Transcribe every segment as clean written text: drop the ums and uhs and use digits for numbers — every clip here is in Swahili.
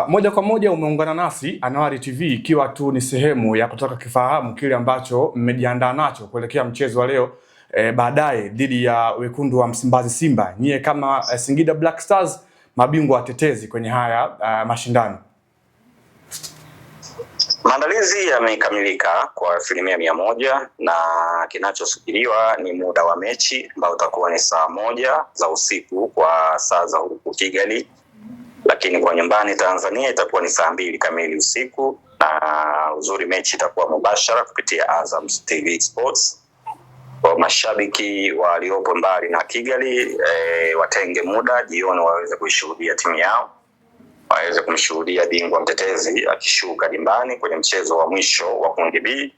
Moja kwa moja umeungana nasi Anwaary TV ikiwa tu ni sehemu ya kutaka kifahamu kile ambacho mmejiandaa nacho kuelekea mchezo wa leo baadaye dhidi ya wekundu wa Msimbazi Simba. Nyie kama Singida Black Stars, mabingwa watetezi kwenye haya mashindano. Maandalizi yamekamilika kwa 100% na kinachosubiriwa ni muda wa mechi ambao utakuwa ni saa 1 za usiku kwa saa za huku Kigali, lakini kwa nyumbani Tanzania itakuwa ni saa 2 kamili usiku, na uzuri mechi itakuwa mubashara kupitia Azam TV Sports. Kwa mashabiki waliopo mbali na Kigali watenge muda jioni waweze kuishuhudia timu yao, waweze kumshuhudia bingwa mtetezi akishuka dimbani kwenye mchezo wa mwisho wa kundi B.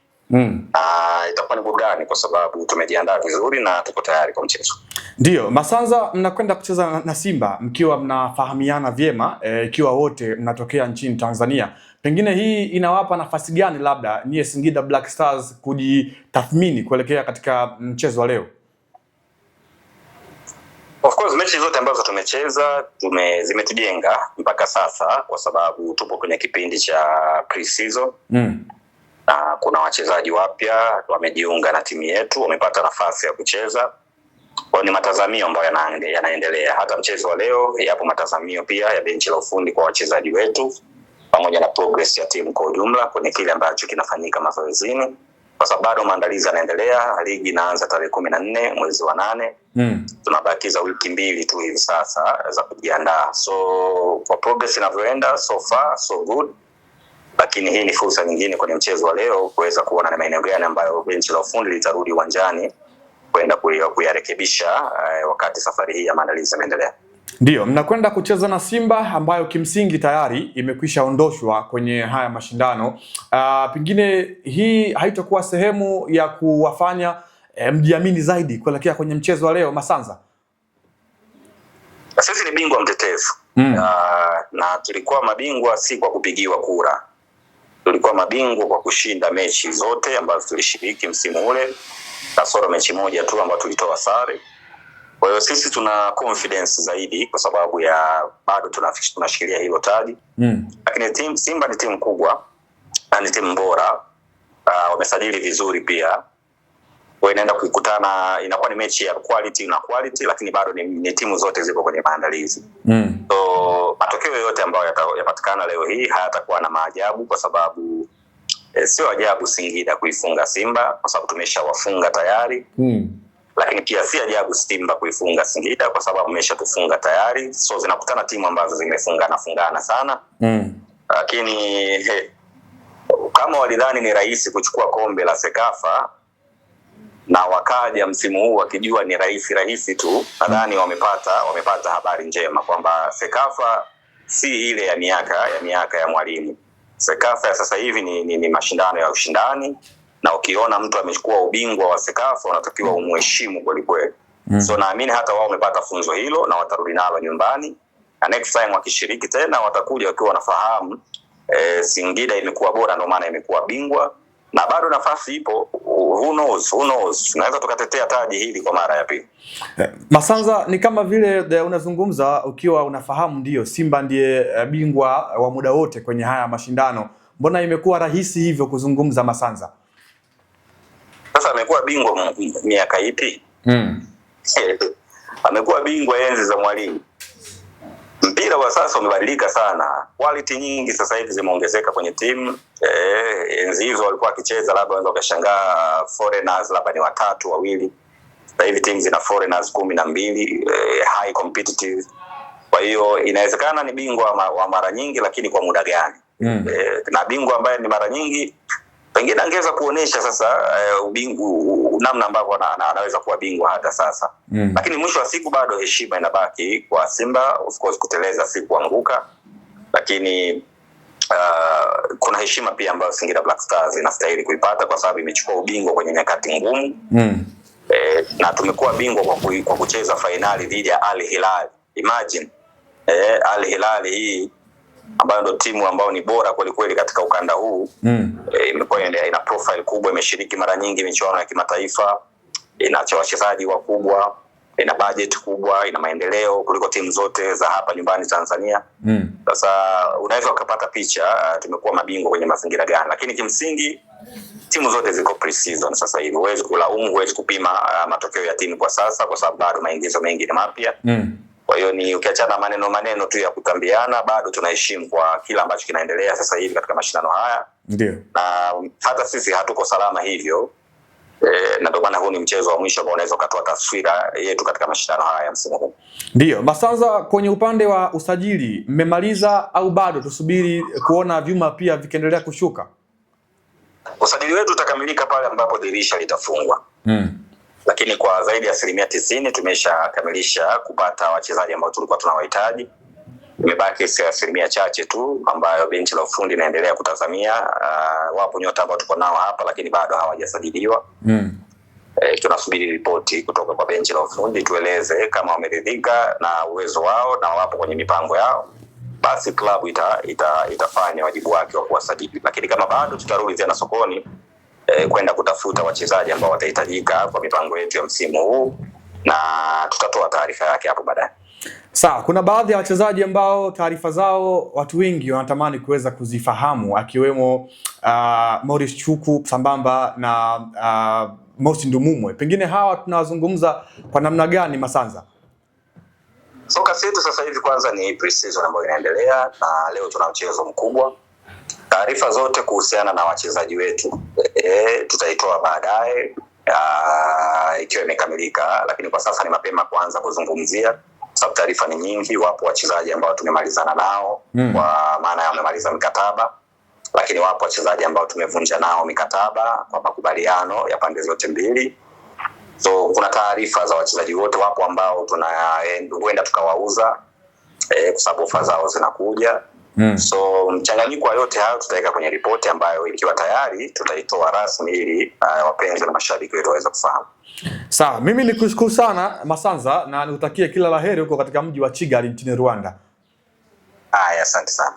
Itakuwa ni burudani kwa sababu tumejiandaa vizuri na tuko tayari kwa mchezo. Ndio, Masanza, mnakwenda kucheza na Simba mkiwa mnafahamiana vyema, ikiwa wote mnatokea nchini Tanzania. Pengine hii inawapa nafasi gani labda nyie Singida Black Stars kujitathmini kuelekea katika mchezo wa leo? Of course mechi zote ambazo tumecheza zimetujenga mpaka sasa kwa sababu tupo kwenye kipindi cha pre-season. Na kuna wachezaji wapya wamejiunga na timu yetu, wamepata nafasi ya kucheza. Kwa ni matazamio ambayo yanaendelea. Hata mchezo wa leo yapo matazamio pia ya benchi la ufundi kwa wachezaji wetu pamoja na progress ya timu kwa ujumla kwenye kile ambacho kinafanyika mazoezini. Kwa sababu bado maandalizi yanaendelea, ligi inaanza tarehe 14 mwezi wa 8. Tunabakiza wiki 2 tu hivi sasa za kujiandaa. So kwa progress inavyoenda, so far so good. Lakini hii ni fursa nyingine kwenye mchezo wa leo kuweza kuona na maeneo gani ambayo benchi la ufundi litarudi uwanjani kwenda kuyarekebisha wakati safari hii ya maandalizi yanaendelea. Ndio, mnakwenda kucheza na Simba ambayo kimsingi tayari imekwisha ondoshwa kwenye haya mashindano. Pengine hii haitakuwa sehemu ya kuwafanya mjiamini zaidi kuelekea kwenye mchezo wa leo, Masanza? Sisi ni bingwa mtetezi. Na tulikuwa mabingwa si kwa kupigiwa kura. Tulikuwa mabingwa kwa kushinda mechi zote ambazo tulishiriki msimu ule, kasoro mechi moja tu ambayo tulitoa sare. Kwa hiyo sisi tuna confidence zaidi kwa sababu ya bado tunashikilia hilo taji. Lakini Simba ni timu kubwa na ni timu bora. Wamesajili vizuri pia. Kwa inaenda kukutana, inakuwa ni mechi ya quality na quality, lakini bado ni timu zote ziko kwenye maandalizi. So matokeo yote ambayo yapatikana leo hii hayatakuwa na maajabu kwa sababu sio ajabu Singida kuifunga Simba kwa sababu tumeshawafunga tayari. Lakini pia si ajabu Simba kuifunga Singida kwa sababu tumeshatufunga tayari. So zinakutana timu ambazo zimefungana sana. Lakini kama walidhani ni rahisi kuchukua kombe la Sekafa na wakaja msimu huu wakijua ni rahisi tu, nadhani wamepata habari njema kwamba Sekafa si ile ya miaka ya Mwalimu. Sekafa ya sasa hivi ni mashindano ya ushindani, na ukiona mtu amechukua ubingwa wa Sekafa unatakiwa umheshimu kweli. So naamini hata wao wamepata funzo hilo na watarudi nalo nyumbani, na next time wakishiriki tena watakuja wakiwa wanafahamu Singida imekuwa bora ndio maana imekuwa bingwa, na bado nafasi ipo. Who knows tunaweza tukatetea taji hili kwa mara ya pili. Masanza, ni kama vile unazungumza ukiwa unafahamu ndio Simba ndiye bingwa wa muda wote kwenye haya mashindano. Mbona imekuwa rahisi hivyo kuzungumza, Masanza? Sasa amekuwa bingwa miaka ipi? Amekuwa bingwa enzi za Mwalimu. Mpira wa sasa umebadilika sana. Quality nyingi sasa hivi zimeongezeka kwenye timu. Enzi hizo walikuwa wakicheza labda wanaweza wakashangaa foreigners labda ni 3 2. Sasa hivi timu zina foreigners 12, high competitive. Kwa hiyo inawezekana ni bingwa wa mara nyingi, lakini kwa muda gani? Na bingwa ambaye ni mara nyingi pengine angeweza kuonesha sasa ubingwa namna ambavyo anaweza kuwa bingwa hata sasa. Lakini mwisho wa siku bado heshima inabaki kwa Simba. Of course kuteleza si kuanguka, lakini kuna heshima pia ambayo Singida Black Stars inastahili kuipata kwa sababu imechukua ubingwa kwenye nyakati ngumu. Na tumekuwa bingwa kwa kucheza finali dhidi ya Al Hilal. Imagine Al Hilal hii ambayo ndio timu ambayo ni bora kweli katika ukanda huu. Imekuwa ina profile kubwa, imeshiriki mara nyingi michuano ya kimataifa, ina wachezaji wakubwa. ina budget kubwa, ina maendeleo kuliko timu zote za hapa nyumbani Tanzania. Sasa unaweza ukapata picha tumekuwa mabingwa kwenye mazingira gani, lakini kimsingi timu zote ziko pre-season sasa hivi. Huwezi kulaumu, huwezi kupima matokeo ya timu kwa sasa kwa sababu bado maingizo mengi ni mapya. Kwa hiyo ni ukiachana maneno tu ya kutambiana, bado tunaheshimu kwa kila ambacho kinaendelea sasa hivi katika mashindano haya. Ndio. Na hata sisi hatuko salama hivyo. Na ndio maana huu ni mchezo wa mwisho ambao unaweza kutoa taswira yetu katika mashindano haya msimu huu. Ndio. Masanza, kwenye upande wa usajili mmemaliza au bado tusubiri kuona vyuma pia vikiendelea kushuka? Usajili wetu utakamilika pale ambapo dirisha litafungwa. Lakini kwa zaidi ya 90% tumeshakamilisha kupata wachezaji ambao tulikuwa tunawahitaji. Imebaki asilimia chache tu ambayo benchi la ufundi inaendelea kutazamia. Wapo nyota ambao tuko nao hapa lakini bado hawajasajiliwa. Tunasubiri ripoti kutoka kwa benchi la ufundi tueleze kama wameridhika na uwezo wao na wapo kwenye mipango yao. Basi klabu itafanya wajibu wake wa kuwasajili. Lakini kama bado, tutarudi tena sokoni kwenda kutafuta wachezaji ambao watahitajika kwa mipango yetu ya msimu huu, na tutatoa taarifa yake hapo baadaye. Sawa, kuna baadhi ya wachezaji ambao taarifa zao watu wengi wanatamani kuweza kuzifahamu, akiwemo Maurice Chuku sambamba na Mosi Ndumumwe. Pengine hawa tunawazungumza kwa namna gani, Masanza? Soka yetu sasa hivi kwanza ni pre-season ambayo inaendelea na leo tuna mchezo mkubwa. Taarifa zote kuhusiana na wachezaji wetu tutaitoa baadaye ikiwa imekamilika, lakini kwa sasa ni mapema kuanza kuzungumzia sababu taarifa ni nyingi. Wapo wachezaji ambao tumemalizana nao kwa maana ya wamemaliza mikataba, lakini wapo wachezaji ambao tumevunja nao mikataba kwa makubaliano ya pande zote mbili. So kuna taarifa za wachezaji wote, wapo ambao tunaenda tukawauza kwa sababu ofa zao zinakuja. So mchanganyiko wa yote hayo tutaweka kwenye ripoti ambayo ikiwa tayari tutaitoa rasmi ili wapenzi na mashabiki wetu waweze kufahamu. Sawa, mimi nikushukuru sana Masanza na nikutakie kila laheri huko katika mji wa Kigali nchini Rwanda. Asante sana.